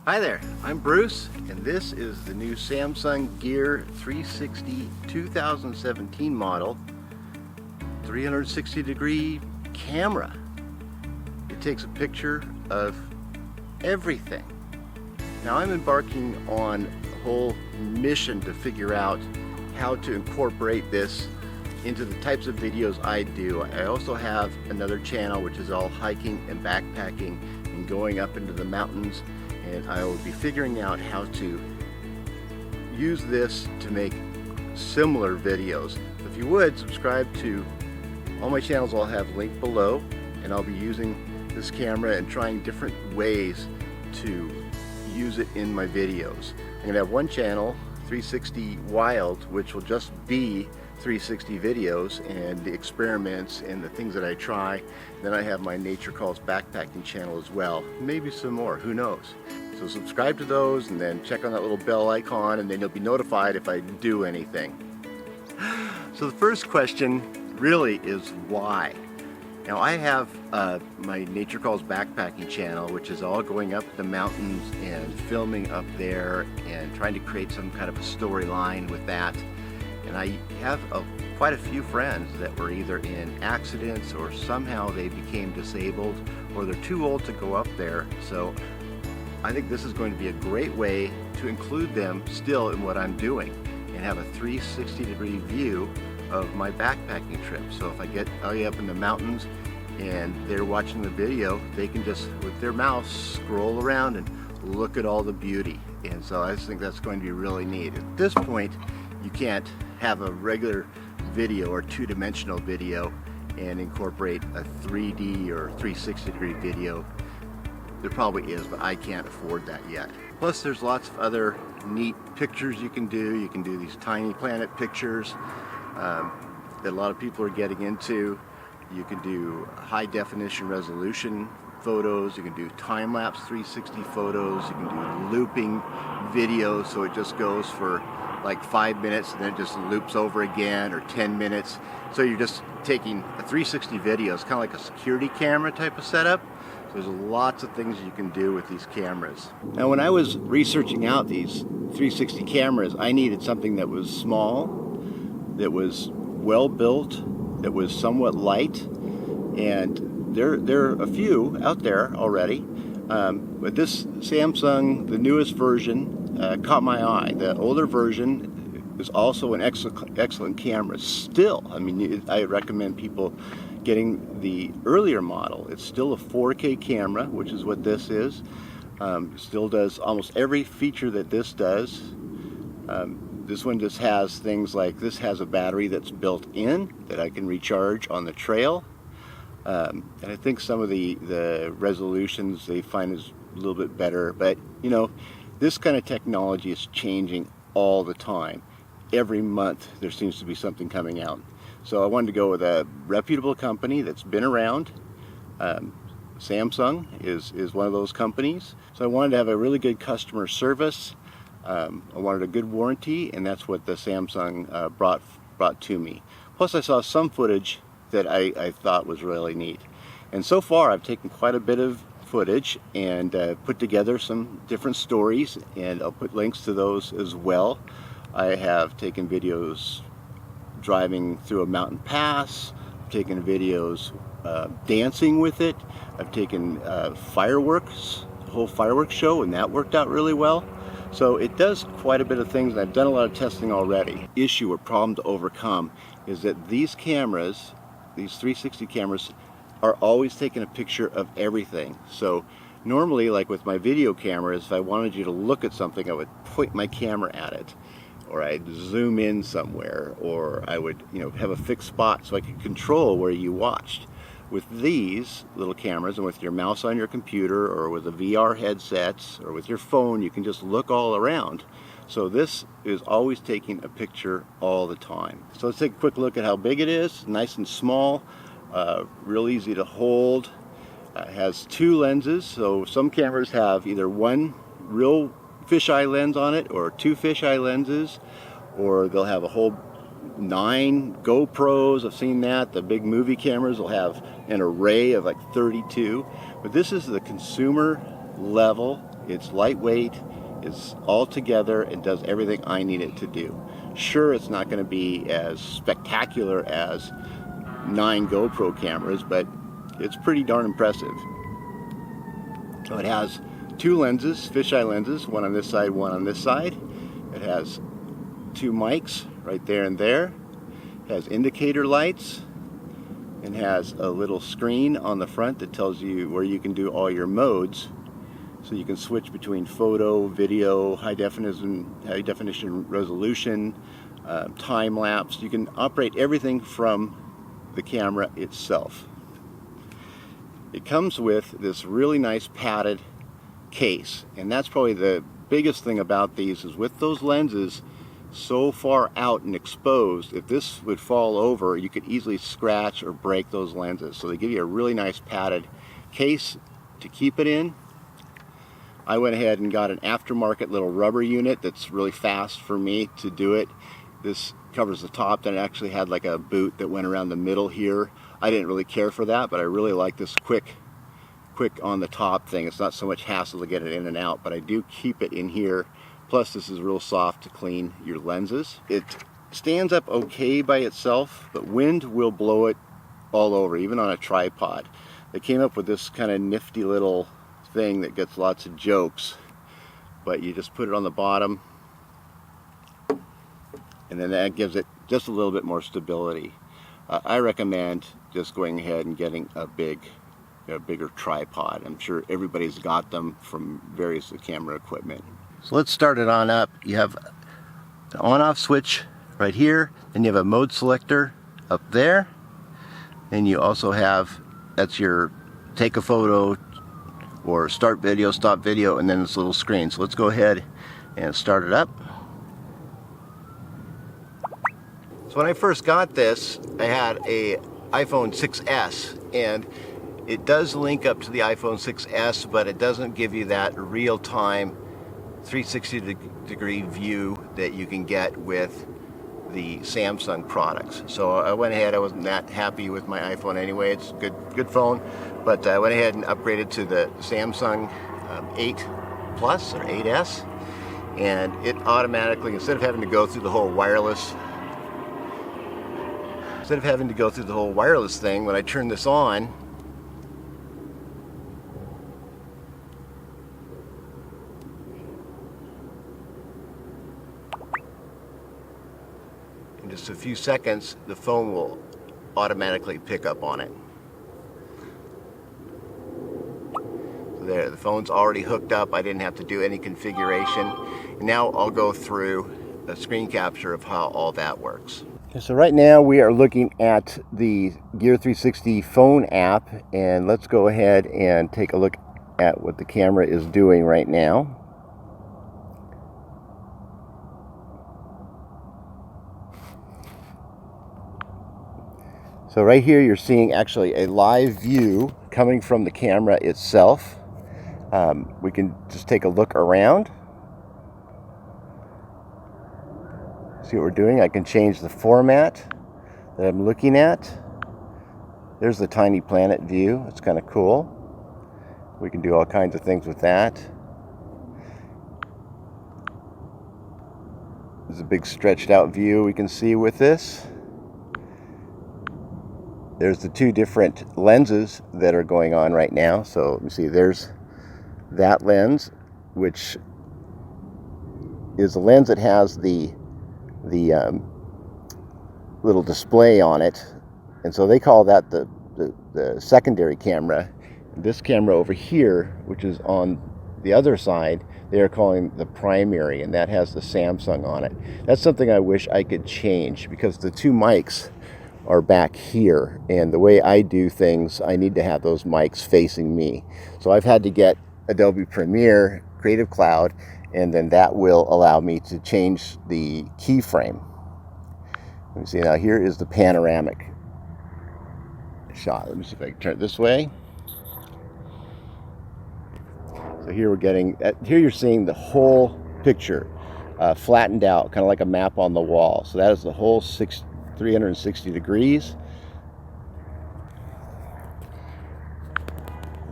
Hi there, I'm Bruce, and this is the new Samsung Gear 360 2017 model 360-degree camera. It takes a picture of everything. Now I'm embarking on a whole mission to figure out how to incorporate this into the types of videos I do. I also have another channel which is all hiking and backpacking and going up into the mountains, and I will be figuring out how to use this to make similar videos. If you would, subscribe to all my channels. I'll have linked below, and I'll be using this camera and trying different ways to use it in my videos. I'm going to have one channel, 360 Wild, which will just be 360 videos and the experiments and the things that I try. Then I have my Nature Calls backpacking channel as well. Maybe some more, who knows. So subscribe to those and then check on that little bell icon, and then you'll be notified if I do anything. So the first question really is why? Now I have my Nature Calls backpacking channel, which is all going up the mountains and filming up there and trying to create some kind of a storyline with that. And I have quite a few friends that were either in accidents or somehow they became disabled or they're too old to go up there. So I think this is going to be a great way to include them still in what I'm doing and have a 360-degree view of my backpacking trip. So if I get way up in the mountains and they're watching the video, they can just, with their mouse, scroll around and look at all the beauty. And so I just think that's going to be really neat. At this point, you can't have a regular video or two-dimensional video and incorporate a 3D or 360-degree video. There probably is, but I can't afford that yet. Plus there's lots of other neat pictures you can do. You can do these tiny planet pictures that a lot of people are getting into. You can do high definition resolution photos. You can do time-lapse 360 photos. You can do looping videos, so it just goes for like 5 minutes and then it just loops over again, or 10 minutes. So you're just taking a 360 video. It's kind of like a security camera type of setup. So there's lots of things you can do with these cameras. Now when I was researching out these 360 cameras, I needed something that was small, that was well built, that was somewhat light, and there are a few out there already. But this Samsung, the newest version, caught my eye. The older version is also an excellent camera still. I mean, I recommend people getting the earlier model. It's still a 4K camera, which is what this is. Still does almost every feature that this does. This one just has things like, this has a battery that's built in that I can recharge on the trail. And I think some of the resolutions they find is a little bit better, but you know, this kind of technology is changing all the time. Every month there seems to be something coming out. So I wanted to go with a reputable company that's been around. Samsung is one of those companies. So I wanted to have a really good customer service. I wanted a good warranty, and that's what the Samsung brought to me. Plus I saw some footage that I thought was really neat. And so far I've taken quite a bit of footage and put together some different stories, and I'll put links to those as well. I have taken videos driving through a mountain pass, I've taken videos dancing with it, I've taken fireworks, a whole fireworks show, and that worked out really well. So it does quite a bit of things, and I've done a lot of testing already. Issue or problem to overcome is that these cameras, these 360 cameras, are always taking a picture of everything. So normally, like with my video cameras, if I wanted you to look at something, I would point my camera at it, or I'd zoom in somewhere, or I would, you know, have a fixed spot so I could control where you watched. With these little cameras, and with your mouse on your computer, or with a VR headsets, or with your phone, you can just look all around. So this is always taking a picture all the time. So let's take a quick look at how big it is. Nice and small, real easy to hold. It has two lenses, so some cameras have either one real fisheye lens on it or two fisheye lenses, or they'll have a whole 9 GoPros. I've seen that. The big movie cameras will have an array of like 32, but this is the consumer level. It's lightweight, it's all together, and does everything I need it to do. Sure, it's not going to be as spectacular as 9 GoPro cameras, but it's pretty darn impressive. So it has 2 lenses, fisheye lenses, one on this side, one on this side. It has 2 mics right there and there. It has indicator lights, and has a little screen on the front that tells you where you can do all your modes. So you can switch between photo, video, high definition resolution, time lapse. You can operate everything from the camera itself. It comes with this really nice padded case, and that's probably the biggest thing about these, is with those lenses so far out and exposed, if this would fall over, you could easily scratch or break those lenses. So they give you a really nice padded case to keep it in. I went ahead and got an aftermarket little rubber unit that's really fast for me to do it. This covers the top, then it actually had like a boot that went around the middle here. I didn't really care for that, but I really like this quick on the top thing. It's not so much hassle to get it in and out, but I do keep it in here. Plus this is real soft to clean your lenses. It stands up okay by itself, but wind will blow it all over, even on a tripod. They came up with this kind of nifty little thing that gets lots of jokes, but you just put it on the bottom, and then that gives it just a little bit more stability. I recommend just going ahead and getting a bigger tripod. I'm sure everybody's got them from various camera equipment. So let's start it on up. You have an on-off switch right here, and you have a mode selector up there, and you also have, that's your take a photo or start video, stop video, and then this little screen. So let's go ahead and start it up. So when I first got this, I had a iPhone 6S, and it does link up to the iPhone 6S, but it doesn't give you that real-time 360-degree view that you can get with the Samsung products. So I went ahead, I wasn't that happy with my iPhone anyway. It's a good phone, but I went ahead and upgraded to the Samsung 8 Plus or 8S, and it automatically, instead of having to go through the whole wireless thing, when I turn this on, in just a few seconds, the phone will automatically pick up on it. So there, the phone's already hooked up. I didn't have to do any configuration. And now I'll go through a screen capture of how all that works. Okay, so right now we are looking at the Gear 360 phone app, and let's go ahead and take a look at what the camera is doing right now. So right here you're seeing actually a live view coming from the camera itself. We can just take a look around. See what we're doing? I can change the format that I'm looking at. There's the tiny planet view. It's kind of cool. We can do all kinds of things with that. There's a big stretched out view we can see with this. There's the 2 different lenses that are going on right now. So let me see, there's that lens, which is the lens that has the little display on it, and so they call that the secondary camera. This camera over here, which is on the other side, they are calling the primary, and that has the Samsung on it. That's something I wish I could change, because the 2 mics are back here, and the way I do things, I need to have those mics facing me. So I've had to get Adobe Premiere, Creative Cloud, and then that will allow me to change the keyframe. Let me see, now here is the panoramic shot. Let me see if I can turn it this way. So here here you're seeing the whole picture flattened out, kind of like a map on the wall. So that is the whole 360 degrees.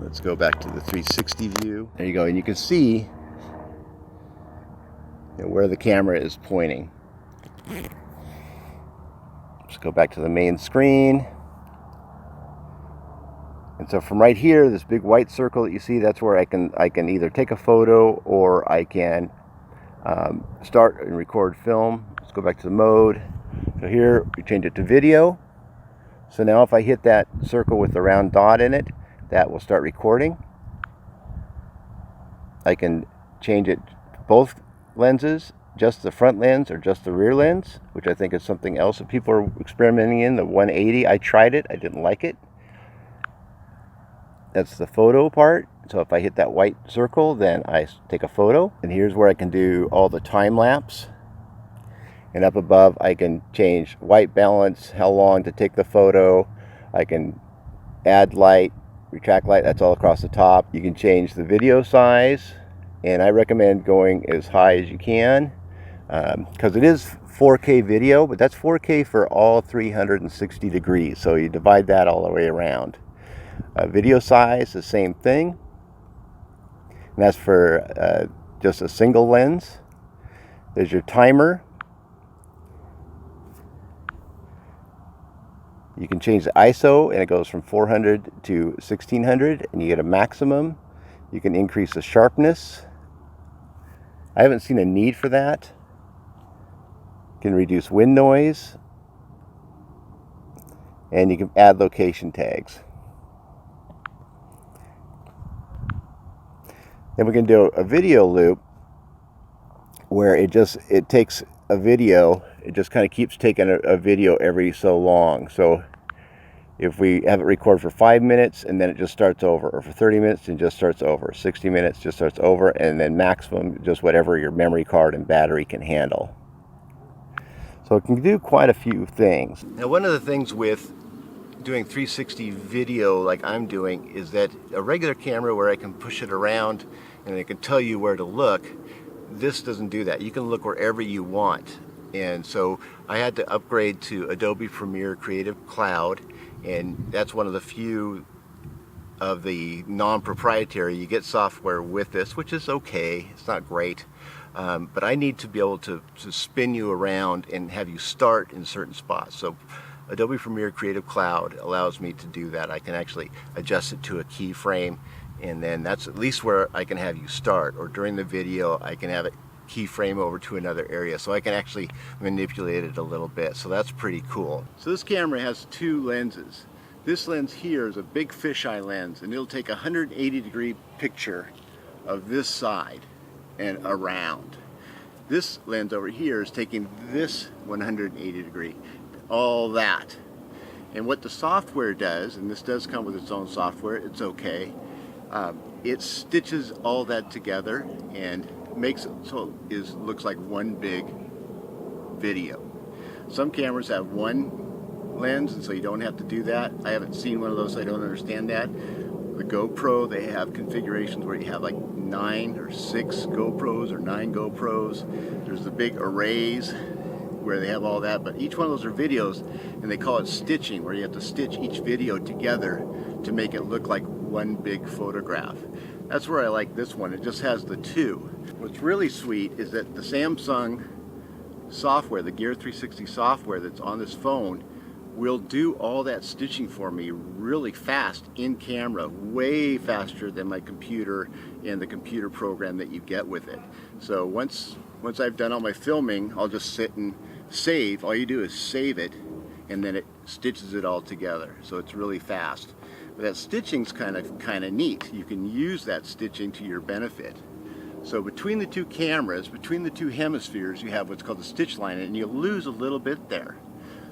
Let's go back to the 360 view. There you go, and you can see where the camera is pointing. Let's go back to the main screen. And so from right here, this big white circle that you see, that's where I can either take a photo or I can start and record film. Let's go back to the mode. So here we change it to video. So now if I hit that circle with the round dot in it, that will start recording. I can change it both lenses, just the front lens or just the rear lens, which I think is something else that people are experimenting in, the 180. I tried it, I didn't like it. That's the photo part. So if I hit that white circle, then I take a photo. And here's where I can do all the time lapse. And up above, I can change white balance, how long to take the photo. I can add light, retract light, that's all across the top. You can change the video size, and I recommend going as high as you can because it is 4K video, but that's 4K for all 360 degrees. So you divide that all the way around. Video size, the same thing. And that's for just a single lens. There's your timer. You can change the ISO, and it goes from 400 to 1600, and you get a maximum. You can increase the sharpness. I haven't seen a need for that. You can reduce wind noise, and you can add location tags. Then we can do a video loop where it takes a video, it just kind of keeps taking a video every so long. So if we have it record for 5 minutes and then it just starts over, or for 30 minutes and just starts over, 60 minutes just starts over, and then maximum just whatever your memory card and battery can handle. So it can do quite a few things. Now, one of the things with doing 360 video like I'm doing is that a regular camera where I can push it around and it can tell you where to look, this doesn't do that. You can look wherever you want. And so I had to upgrade to Adobe Premiere Creative Cloud, and that's one of the few of the non-proprietary. You get software with this, which is okay. It's not great. But I need to be able to spin you around and have you start in certain spots. So Adobe Premiere Creative Cloud allows me to do that. I can actually adjust it to a keyframe, and then that's at least where I can have you start. Or during the video, I can have it keyframe over to another area, so I can actually manipulate it a little bit. So that's pretty cool. So this camera has two lenses. This lens here is a big fisheye lens, and it'll take a 180-degree picture of this side and around. This lens over here is taking this 180 degree, all that. And what the software does, and this does come with its own software, it's okay, it stitches all that together and makes it so it looks like one big video. Some cameras have one lens, and so you don't have to do that. I haven't seen one of those, so I don't understand that. The GoPro, they have configurations where you have like 9 or 6 GoPros or 9 GoPros. There's the big arrays where they have all that, but each one of those are videos, and they call it stitching, where you have to stitch each video together to make it look like one big photograph. That's where I like this one. It just has the two. What's really sweet is that the Samsung software, the Gear 360 software that's on this phone, will do all that stitching for me really fast in camera, way faster than my computer and the computer program that you get with it. So once I've done all my filming, I'll just sit and save. All you do is save it, and then it stitches it all together. So it's really fast. But that stitching's kind of neat. You can use that stitching to your benefit. So between the two cameras, between the two hemispheres, you have what's called the stitch line, and you'll lose a little bit there.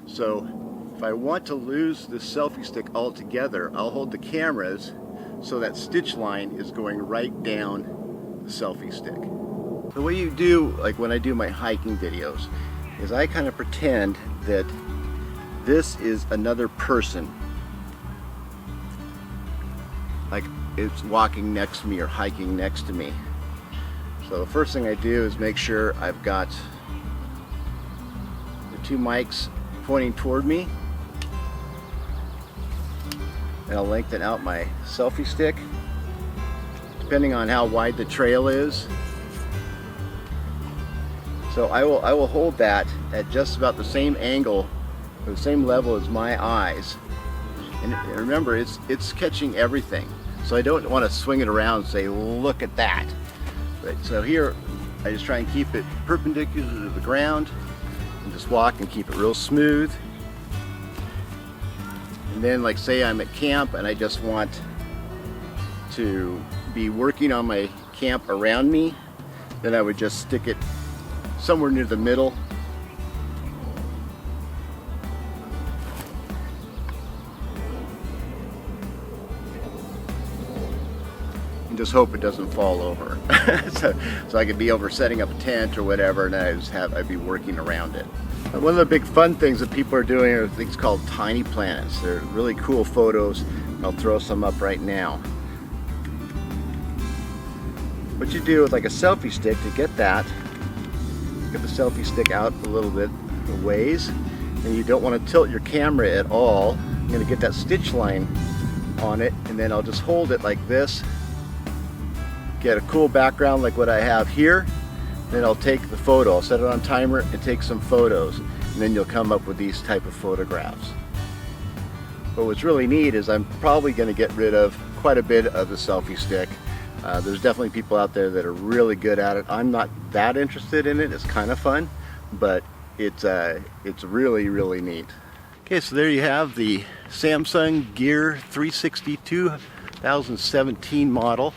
So if I want to lose the selfie stick altogether, I'll hold the cameras so that stitch line is going right down the selfie stick. The way you do, like when I do my hiking videos, is I kind of pretend that this is another person. Like it's walking next to me or hiking next to me. So the first thing I do is make sure I've got the two mics pointing toward me. And I'll lengthen out my selfie stick. depending on how wide the trail is. So I will hold that at just about the same angle, or the same level as my eyes. And remember, it's catching everything. So I don't want to swing it around and say, look at that. But so here, I just try and keep it perpendicular to the ground and just walk and keep it real smooth. And then, like, say I'm at camp and I just want to be working on my camp around me, then I would just stick it somewhere near the middle. And just hope it doesn't fall over. so I could be over setting up a tent or whatever, and I'd be working around it. One of the big fun things that people are doing are things called tiny planets. They're really cool photos. I'll throw some up right now. What you do with like a selfie stick to get that, get the selfie stick out a little bit a ways, and you don't want to tilt your camera at all. I'm going to get that stitch line on it, and then I'll just hold it like this, get a cool background like what I have here, then I'll take the photo, I'll set it on timer and take some photos, and then you'll come up with these type of photographs. But what's really neat is I'm probably going to get rid of quite a bit of the selfie stick. There's definitely people out there that are really good at it. I'm not that interested in it. It's kind of fun, but it's really, really neat. Okay, so there you have the Samsung Gear 360 2017 model.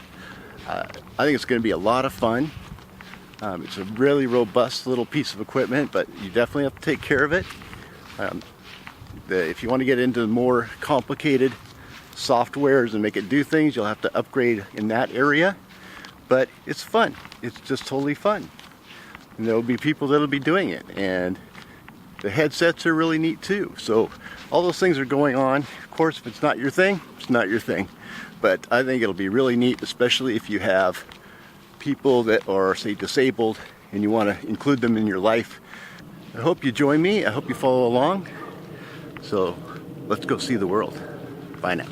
I think it's going to be a lot of fun. It's a really robust little piece of equipment, but you definitely have to take care of it. If you want to get into more complicated softwares and make it do things, you'll have to upgrade in that area, but it's fun. It's just totally fun, and there'll be people that'll be doing it, and the headsets are really neat too. So all those things are going on. Of course, if it's not your thing, it's not your thing, but I think it'll be really neat, especially if you have people that are, say, disabled and you want to include them in your life. I hope you join me. I hope you follow along. So let's go see the world. Bye now.